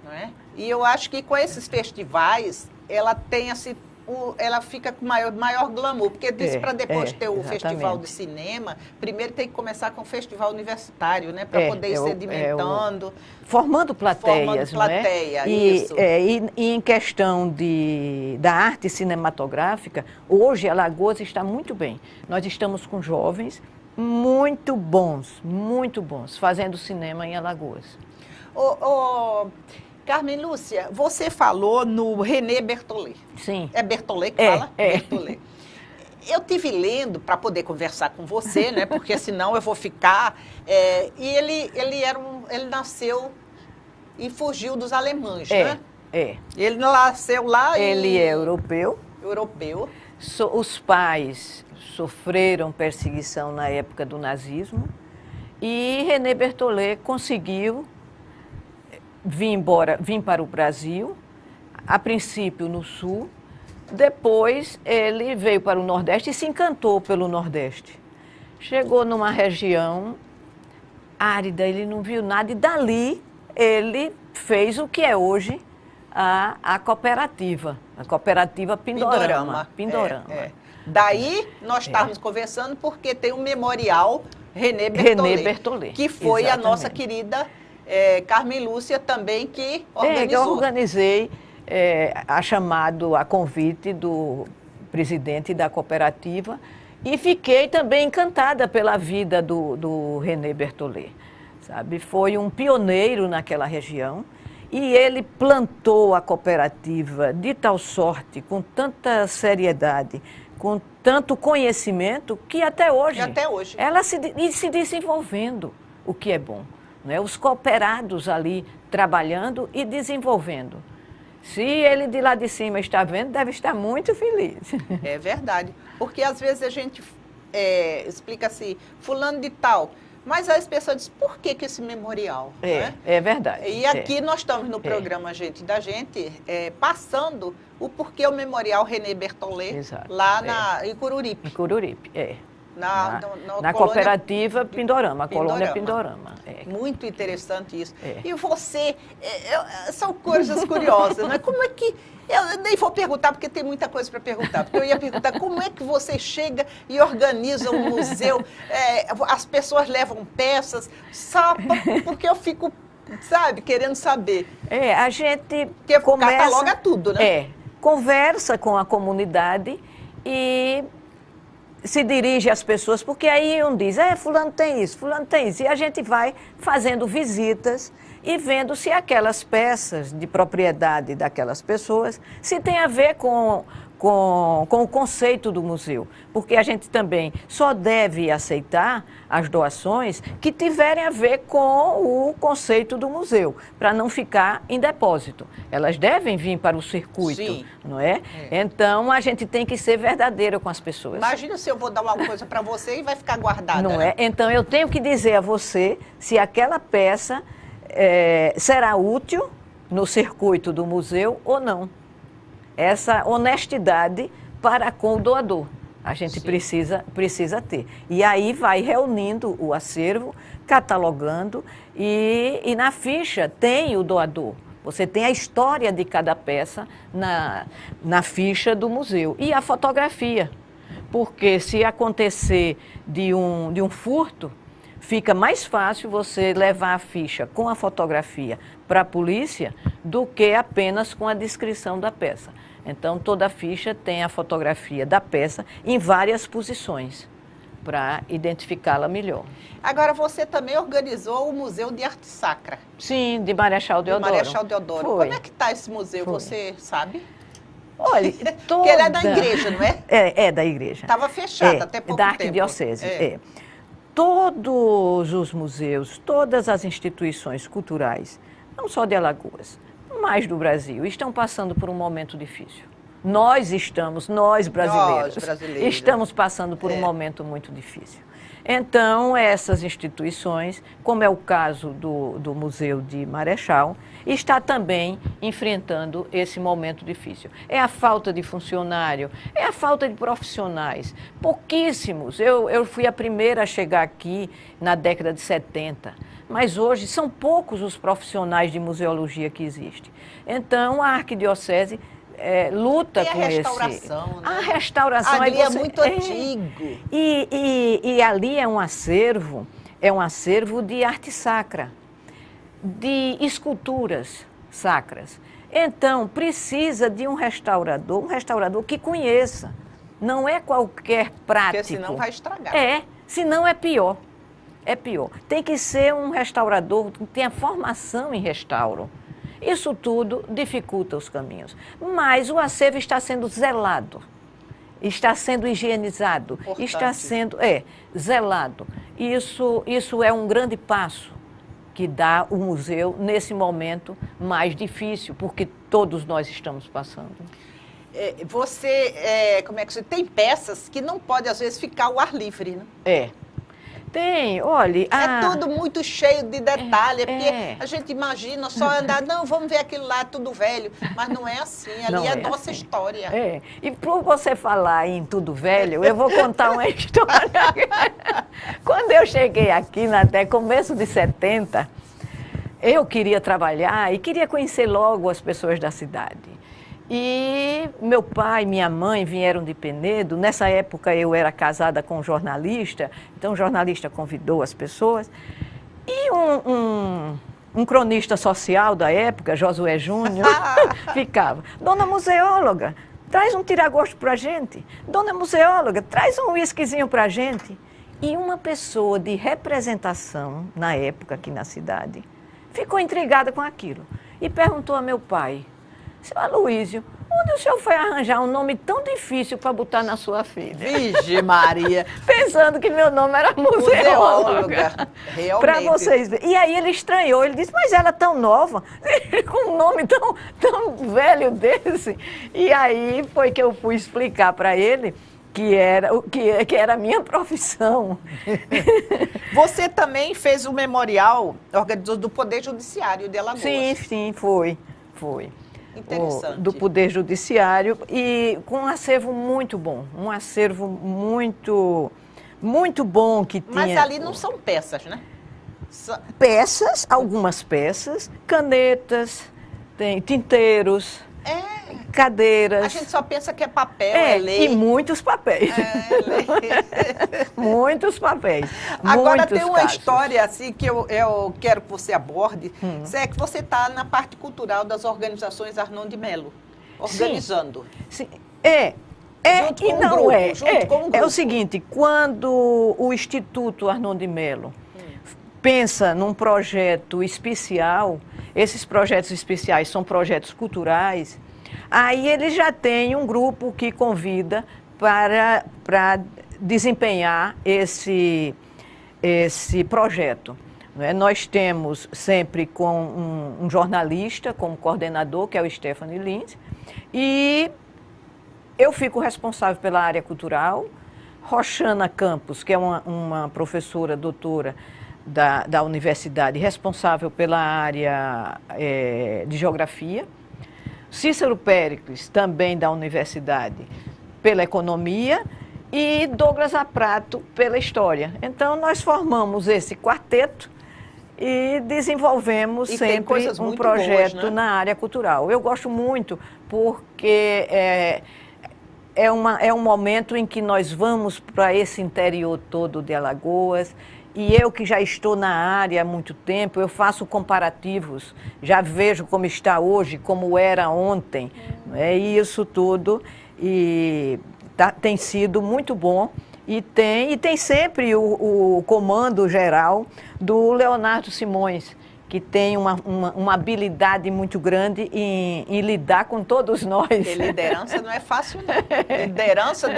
Não é? E eu acho que com esses festivais, ela tem assim, ela fica com maior glamour, porque disse para depois ter o festival de cinema, primeiro tem que começar com o festival universitário, né? Para poder ir sedimentando. Formando plateias, formando plateia, não é? Isso. E em questão da arte cinematográfica, hoje Alagoas está muito bem. Nós estamos com jovens muito bons, fazendo cinema em Alagoas. Carmen Lúcia, você falou no René Bertollet. Sim. É Bertollet que fala? Bertollet. Eu tive lendo para poder conversar com você, né? Porque senão eu vou ficar. E ele nasceu e fugiu dos alemães, né? Ele nasceu lá. Ele é europeu. Europeu. Os pais sofreram perseguição na época do nazismo e René Bertollet conseguiu vir para o Brasil, a princípio no Sul, depois ele veio para o Nordeste e se encantou pelo Nordeste. Chegou numa região árida, ele não viu nada e dali ele fez o que é hoje a cooperativa Pindorama. Daí nós estávamos conversando porque tem um memorial René Bertollet, que foi exatamente a nossa querida Carmen Lúcia também que organizou. Eu organizei a convite do presidente da cooperativa e fiquei também encantada pela vida do René Bertollet, sabe? Foi um pioneiro naquela região e ele plantou a cooperativa de tal sorte, com tanta seriedade, com tanto conhecimento, que até hoje ela se desenvolvendo, o que é bom. Né? Os cooperados ali trabalhando e desenvolvendo. Se ele de lá de cima está vendo, deve estar muito feliz. É verdade, porque às vezes a gente explica assim, fulano de tal, mas as pessoas dizem, por que esse memorial? Né? É verdade. E aqui nós estamos no programa Gente da Gente, passando o porquê o memorial René Bertollet, lá em Cururipe. Em Cururipe, Na cooperativa Pindorama, colônia Pindorama. Muito interessante isso. E você, são coisas curiosas, né? Como é que... Eu nem vou perguntar, porque tem muita coisa para perguntar. Porque eu ia perguntar como é que você chega e organiza um museu, as pessoas levam peças, só porque eu fico, sabe, querendo saber. A gente cataloga tudo, né? Conversa com a comunidade e se dirige às pessoas, porque aí um diz, fulano tem isso, e a gente vai fazendo visitas e vendo se aquelas peças de propriedade daquelas pessoas se tem a ver com o conceito do museu, porque a gente também só deve aceitar as doações que tiverem a ver com o conceito do museu, para não ficar em depósito. Elas devem vir para o circuito, sim, não é? Então, a gente tem que ser verdadeiro com as pessoas. Imagina se eu vou dar uma coisa para você e vai ficar guardada. Não é? Então, eu tenho que dizer a você se aquela peça será útil no circuito do museu ou não. Essa honestidade para com o doador. A gente precisa ter. E aí vai reunindo o acervo, catalogando e na ficha tem o doador. Você tem a história de cada peça na ficha do museu. E a fotografia. Porque se acontecer de um furto, fica mais fácil você levar a ficha com a fotografia para a polícia do que apenas com a descrição da peça. Então, toda a ficha tem a fotografia da peça em várias posições, para identificá-la melhor. Agora, você também organizou o Museu de Arte Sacra. Sim, de Marechal Deodoro. Marechal Deodoro. Foi. Como é que está esse museu, você sabe? Olha, Porque ele é da igreja, não é? É da igreja. Estava fechado até pouco tempo. Da Arquidiocese, Todos os museus, todas as instituições culturais, não só de Alagoas, mas do Brasil, estão passando por um momento difícil. Nós brasileiros, estamos passando por um momento muito difícil. Então, essas instituições, como é o caso do Museu de Marechal, está também enfrentando esse momento difícil. É a falta de funcionário, é a falta de profissionais. Pouquíssimos. Eu fui a primeira a chegar aqui na década de 70, mas hoje são poucos os profissionais de museologia que existem. Então, a arquidiocese luta com esse... Né? A restauração. Ali é muito antigo. E ali é um acervo de arte sacra, de esculturas sacras. Então, precisa de um restaurador que conheça. Não é qualquer prático. Porque senão vai estragar. Senão é pior. É pior. Tem que ser um restaurador que tenha formação em restauro. Isso tudo dificulta os caminhos. Mas o acervo está sendo zelado, está sendo higienizado, importante. Está sendo zelado. Isso é um grande passo que dá o museu nesse momento mais difícil, porque todos nós estamos passando. Como é que você tem peças que não pode, às vezes, ficar ao ar livre, né? Tem, olha... É tudo muito cheio de detalhe, porque a gente imagina só andar, não, vamos ver aquilo lá, tudo velho, mas não é assim, ali é a nossa história. E por você falar em tudo velho, eu vou contar uma história. Quando eu cheguei aqui, até começo de 70, eu queria trabalhar e queria conhecer logo as pessoas da cidade. E meu pai e minha mãe vieram de Penedo. Nessa época eu era casada com um jornalista, então o jornalista convidou as pessoas. E um cronista social da época, Josué Júnior, ficava: Dona museóloga, traz um tira-gosto para a gente. Dona museóloga, traz um whiskyzinho para a gente. E uma pessoa de representação, na época aqui na cidade, ficou intrigada com aquilo e perguntou a meu pai: Seu Aloísio, onde o senhor foi arranjar um nome tão difícil para botar na sua filha? Vixe Maria! Pensando que meu nome era museóloga. Realmente. Para vocês verem. E aí ele estranhou, ele disse: mas ela é tão nova, com um nome tão velho desse. E aí foi que eu fui explicar para ele que era a minha profissão. Você também fez o memorial, organizou do Poder Judiciário de Alagoas. Sim, foi. Interessante. Do Poder Judiciário, e com um acervo muito bom, muito bom que tinha. Mas ali não são peças, né? Peças, algumas peças, canetas, tem tinteiros, cadeiras. A gente só pensa que é papel, lei. E muitos papéis. Muitos papéis. Agora tem uma história assim que eu quero que você aborde. É que você está na parte cultural das organizações Arnon de Melo, organizando. Sim. Junto com um grupo. É o seguinte: quando o Instituto Arnon de Melo pensa num projeto especial, esses projetos especiais são projetos culturais, aí ele já tem um grupo que convida para desempenhar esse projeto. Nós temos sempre com um jornalista como coordenador, que é o Stephanie Lins, e eu fico responsável pela área cultural. Roxana Campos, que é uma professora doutora da universidade, responsável pela área de geografia. Cícero Péricles, também da universidade, pela economia, e Douglas Aprato pela história. Então, nós formamos esse quarteto e desenvolvemos sempre um projeto boas, né? Na área cultural. Eu gosto muito porque é um momento em que nós vamos para esse interior todo de Alagoas. E eu que já estou na área há muito tempo, eu faço comparativos, já vejo como está hoje, como era ontem, e isso tudo tem sido muito bom. E tem sempre o comando geral do Leonardo Simões, que tem uma habilidade muito grande em lidar com todos nós. Porque liderança não é fácil, não. Liderança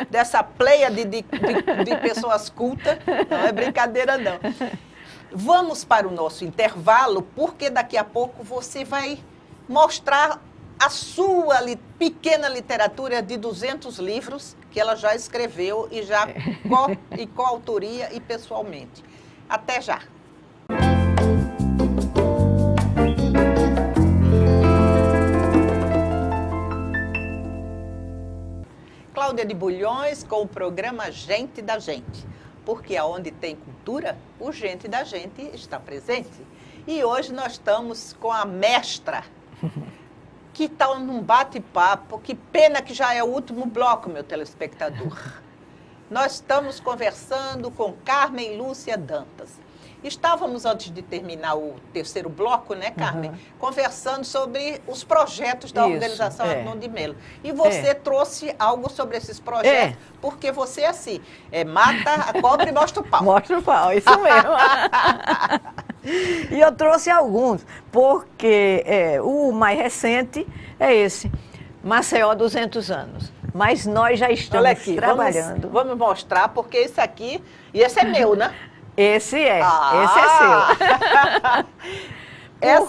dessa pleia de pessoas cultas não é brincadeira, não. Vamos para o nosso intervalo, porque daqui a pouco você vai mostrar a sua pequena literatura de 200 livros que ela já escreveu e já e coautoria e pessoalmente. Até já! Cláudia de Bulhões com o programa Gente da Gente, porque aonde tem cultura, o Gente da Gente está presente. E hoje nós estamos com a mestra, que está num bate-papo, que pena que já é o último bloco, meu telespectador. Nós estamos conversando com Carmen Lúcia Dantas. Estávamos, antes de terminar o terceiro bloco, né, Carmen, conversando sobre os projetos da Organização Arnon de Melo. E você trouxe algo sobre esses projetos, porque você é assim, mata a cobra e mostra o pau. Mostra o pau, isso mesmo. E eu trouxe alguns, porque o mais recente é esse, Maceió 200 anos. Mas nós já estamos trabalhando. Vamos mostrar, porque esse aqui, e esse é meu, né? Esse é seu.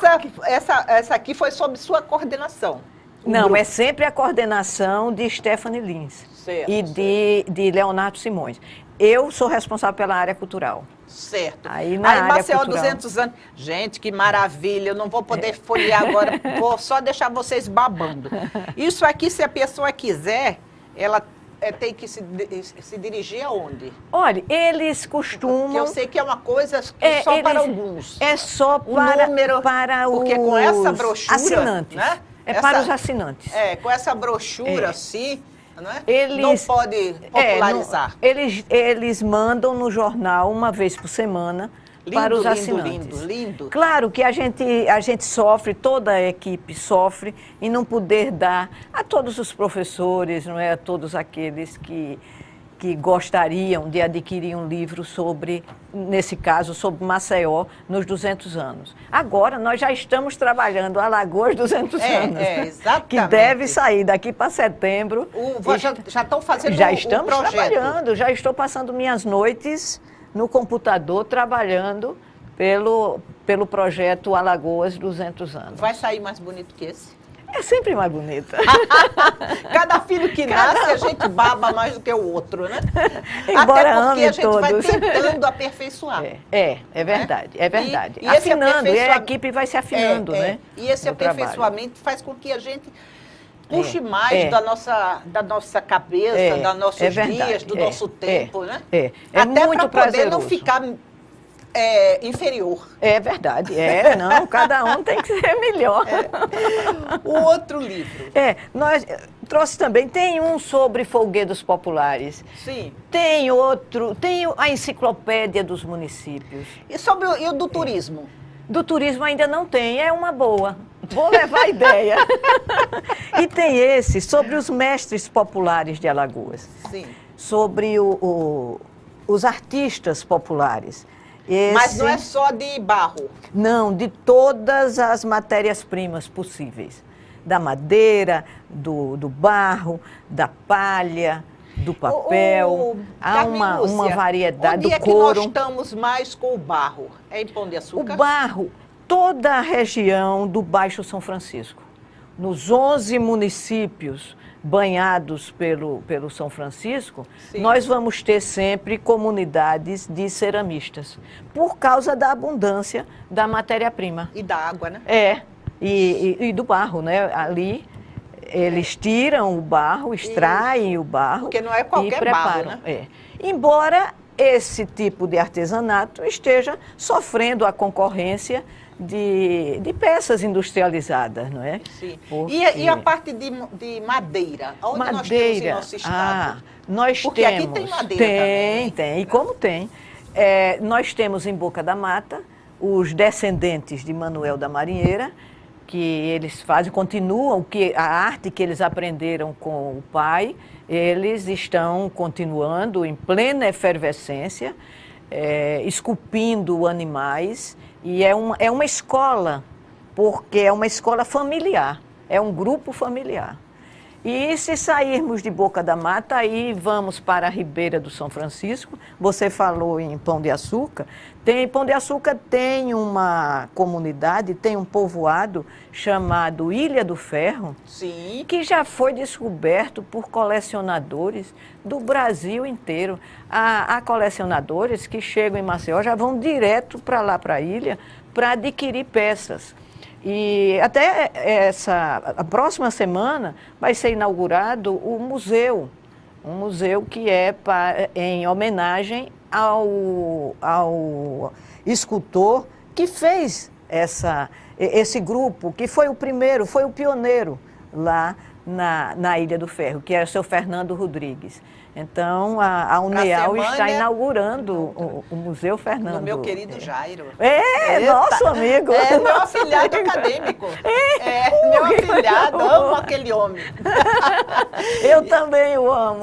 Essa aqui foi sob sua coordenação. Não, é sempre a coordenação de Stephanie Lins e de Leonardo Simões. Eu sou responsável pela área cultural. Certo. Aí Maceió 200 anos. Gente, que maravilha. Eu não vou poder folhear agora, vou só deixar vocês babando. Isso aqui, se a pessoa quiser, ela tem que se dirigir aonde? Olha, eles costumam... Porque eu sei que é uma coisa só para alguns. É só para, número, para porque os com essa brochura, assinantes. Né? Para os assinantes. Com essa brochura assim, né? Eles, não pode popularizar. Eles mandam no jornal uma vez por semana para os assinantes. Lindo. Claro que a gente sofre, toda a equipe sofre, em não poder dar a todos os professores, não é, a todos aqueles que gostariam de adquirir um livro sobre, nesse caso, sobre Maceió nos 200 anos. Agora, nós já estamos trabalhando Alagoas 200 anos, exatamente. Que deve sair daqui para setembro. Já estão fazendo já estamos projeto. Trabalhando, já estou passando minhas noites no computador trabalhando pelo projeto Alagoas 200 anos. Vai sair mais bonito que esse? É sempre mais bonita. Cada filho que nasce, a gente baba mais do que o outro, né? Embora até porque ame a gente todos. vai tentando aperfeiçoar. É verdade, é verdade. E esse afinando, e a equipe vai se afinando, né? E esse aperfeiçoamento faz com que a gente puxe mais da nossa cabeça, dos nossos dias, do nosso tempo, né? Até muito para poder prazeroso. não ficar inferior. É verdade, não, cada um tem que ser melhor. O outro livro. Nós trouxe também, tem um sobre folguedos populares. Sim. Tem outro, tem a enciclopédia dos municípios. E sobre o do turismo? Do turismo ainda não tem, é uma boa. Vou levar a ideia. E tem esse sobre os mestres populares de Alagoas. Sim. Sobre os artistas populares. Mas não é só de barro? Não, de todas as matérias-primas possíveis. Da madeira, do barro, da palha, do papel. Há uma variedade, do couro. Onde é que nós estamos mais com o barro? É em Pão de Açúcar? O barro, toda a região do Baixo São Francisco. Nos 11 municípios banhados pelo São Francisco, nós vamos ter sempre comunidades de ceramistas, por causa da abundância da matéria-prima. E da água, né? E do barro, né? Ali eles tiram o barro, extraem o barro. Porque não é qualquer barro, né? Embora esse tipo de artesanato esteja sofrendo a concorrência de peças industrializadas, não é? Sim. E a parte de madeira? Onde nós temos em nosso estado? Porque temos. Aqui tem madeira também. Tem. E como tem? Nós temos em Boca da Mata os descendentes de Manuel da Marinheira, que eles continuam, a arte que eles aprenderam com o pai, eles estão continuando em plena efervescência, esculpindo animais. E é uma escola, porque é uma escola familiar, é um grupo familiar. E se sairmos de Boca da Mata, aí vamos para a Ribeira do São Francisco. Você falou em Pão de Açúcar. Pão de Açúcar tem uma comunidade, tem um povoado chamado Ilha do Ferro, Sim. que já foi descoberto por colecionadores do Brasil inteiro. Há colecionadores que chegam em Maceió, já vão direto para lá, para a ilha, para adquirir peças. E até a próxima semana vai ser inaugurado o museu, um museu que é em homenagem ao escultor que fez esse grupo, que foi o primeiro, foi o pioneiro lá na Ilha do Ferro, que é o seu Fernando Rodrigues. Então, a Uneal está inaugurando o Museu Fernando. No meu querido Jairo. Nosso amigo. É, meu afilhado acadêmico. Meu afilhado, amo aquele homem. Eu também o amo.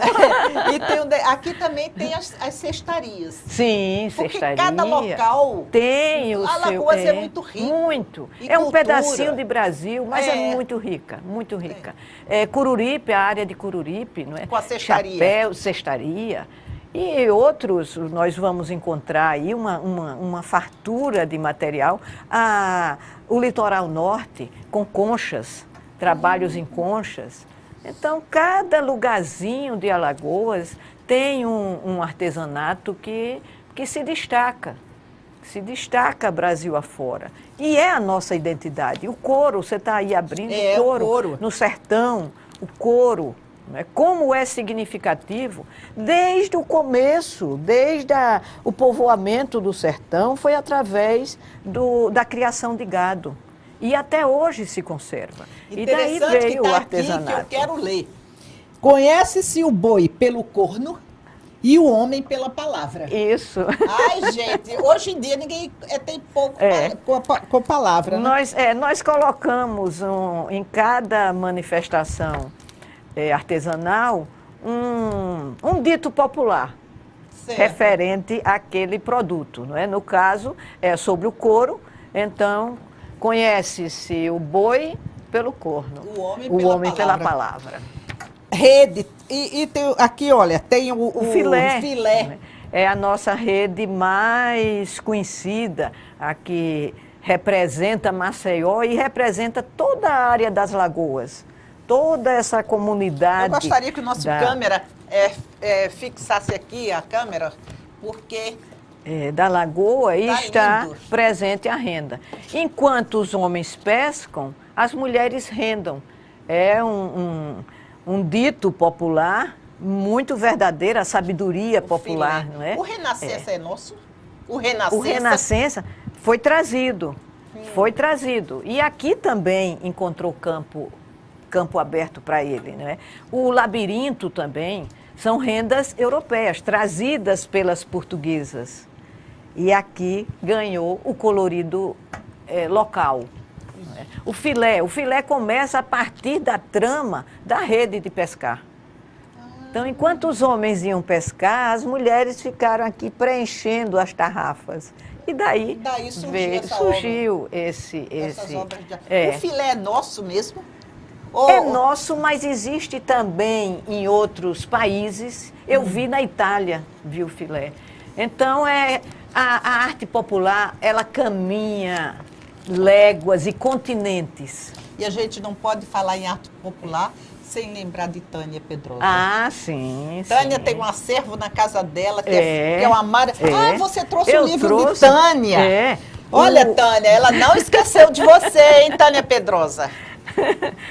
E aqui também tem as cestarias. Sim, cestaria. Porque cada local tem o Alagoas é muito rico. Muito. E é um cultura. pedacinho de Brasil, mas é muito rica, muito rica. Cururipe, a área de Cururipe, não é? Com a cestaria. Chapéu, cestaria. E outros, nós vamos encontrar aí uma fartura de material. O litoral norte, com conchas, trabalhos em conchas. Então, cada lugarzinho de Alagoas tem um artesanato que se destaca Brasil afora. E é a nossa identidade. O couro, você está aí abrindo o couro no sertão, o couro. Como é significativo, desde o começo, desde o povoamento do sertão, foi através da criação de gado. E até hoje se conserva. E daí veio o artesanato. Aqui que eu quero ler. Conhece-se o boi pelo corno e o homem pela palavra. Isso. Ai, gente, hoje em dia ninguém tem pouco com palavra. Né? Nós colocamos em cada manifestação artesanal um dito popular, certo, referente àquele produto, não é? No caso, é sobre o couro, então conhece-se o boi pelo corno, o homem pela palavra. Rede, e tem, aqui, olha, tem o filé. É a nossa rede mais conhecida, a que representa Maceió e representa toda a área das Lagoas. Toda essa comunidade. Eu gostaria que o nosso câmera fixasse aqui a câmera, porque... da Lagoa está presente a renda. Enquanto os homens pescam, as mulheres rendam. É um dito popular, muito verdadeiro, a sabedoria popular, não é? O Renascença é nosso? O Renascença foi trazido, E aqui também encontrou campo aberto para ele, né? O labirinto também são rendas europeias, trazidas pelas portuguesas. E aqui ganhou o colorido local. O filé começa a partir da trama da rede de pescar. Então, enquanto os homens iam pescar, as mulheres ficaram aqui preenchendo as tarrafas. E daí surgiu esse... O filé é nosso mesmo? É nosso, mas existe também em outros países. Eu vi na Itália, vi o filé. Então, a arte popular, ela caminha léguas e continentes. E a gente não pode falar em arte popular sem lembrar de Tânia Pedrosa. Ah, sim. Tânia tem um acervo na casa dela, que é uma mara. Ah, você trouxe o livro de Tânia. Olha, Tânia, ela não esqueceu de você, hein, Tânia Pedrosa?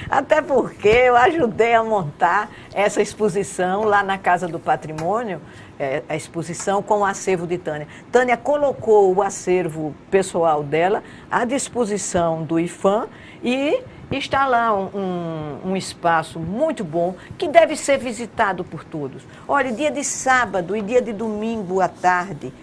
Até porque eu ajudei a montar essa exposição lá na Casa do Patrimônio, a exposição com o acervo de Tânia. Tânia colocou o acervo pessoal dela à disposição do IFAM e está lá um espaço muito bom que deve ser visitado por todos. Olha, dia de sábado e dia de domingo à tarde,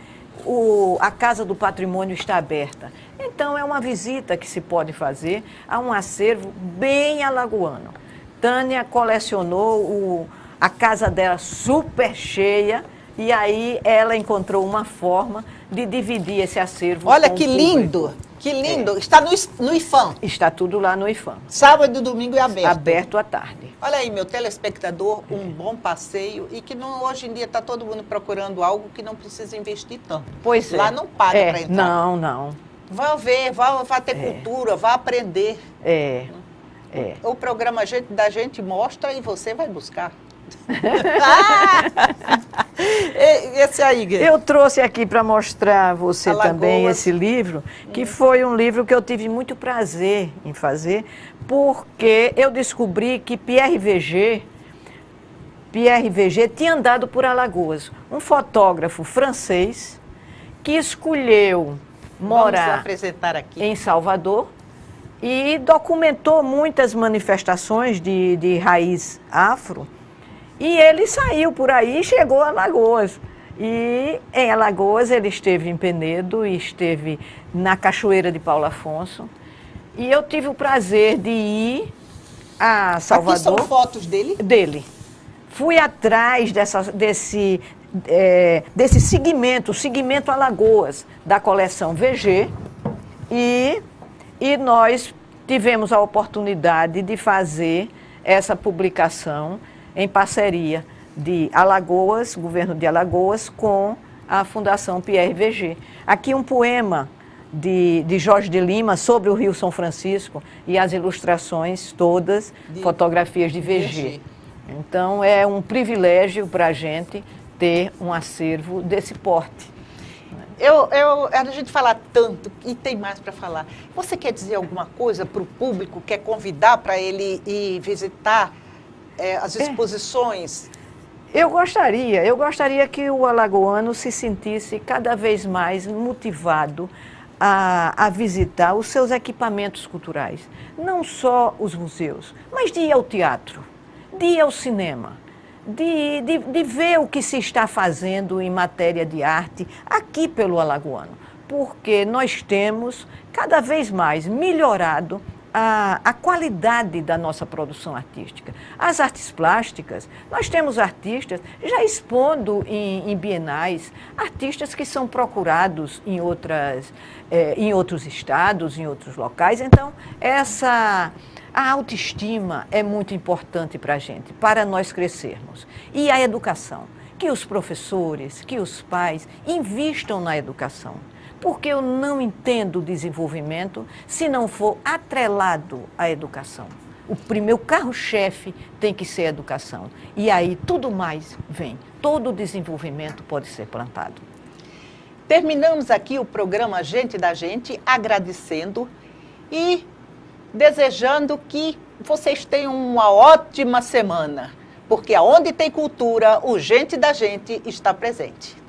a Casa do Patrimônio está aberta. Então, é uma visita que se pode fazer a um acervo bem alagoano. Tânia colecionou a casa dela super cheia e aí ela encontrou uma forma de dividir esse acervo. Olha que lindo! Que lindo. Está no IFAM. Está tudo lá no IFAM. Sábado e domingo é aberto. Aberto à tarde. Olha aí, meu telespectador, um bom passeio e que não, hoje em dia está todo mundo procurando algo que não precisa investir tanto. Pois é. Lá não paga para entrar. Não, não. Vai ver, vai ter cultura, vai aprender. O programa da gente mostra e você vai buscar. Esse aí, Guilherme. Eu trouxe aqui para mostrar a você Alagoas. Também esse livro, que foi um livro que eu tive muito prazer em fazer, porque eu descobri que Pierre Véger tinha andado por Alagoas. Um fotógrafo francês que escolheu morar em Salvador e documentou muitas manifestações de raiz afro. E ele saiu por aí e chegou a Alagoas. E em Alagoas ele esteve em Penedo e esteve na Cachoeira de Paulo Afonso. E eu tive o prazer de ir a Salvador. Aqui são fotos dele? Dele. Fui atrás desse segmento, o segmento Alagoas, da coleção VG. E nós tivemos a oportunidade de fazer essa publicação em parceria de Alagoas, governo de Alagoas, com a Fundação Pierre Véger. Aqui um poema de Jorge de Lima sobre o Rio São Francisco e as ilustrações todas, fotografias de Véger. Então é um privilégio para a gente ter um acervo desse porte. A gente fala tanto e tem mais para falar. Você quer dizer alguma coisa para o público? Quer convidar para ele ir visitar as exposições? Eu gostaria que o alagoano se sentisse cada vez mais motivado a visitar os seus equipamentos culturais. Não só os museus, mas de ir ao teatro, de ir ao cinema, de ver o que se está fazendo em matéria de arte aqui pelo alagoano. Porque nós temos cada vez mais melhorado a qualidade da nossa produção artística. As artes plásticas, nós temos artistas já expondo em bienais, artistas que são procurados em outros estados, em outros locais. Então, a autoestima é muito importante para a gente, para nós crescermos. E a educação, que os professores, que os pais invistam na educação. Porque eu não entendo o desenvolvimento se não for atrelado à educação. O carro-chefe tem que ser a educação. E aí tudo mais vem. Todo o desenvolvimento pode ser plantado. Terminamos aqui o programa Gente da Gente, agradecendo e desejando que vocês tenham uma ótima semana. Porque aonde tem cultura, o Gente da Gente está presente.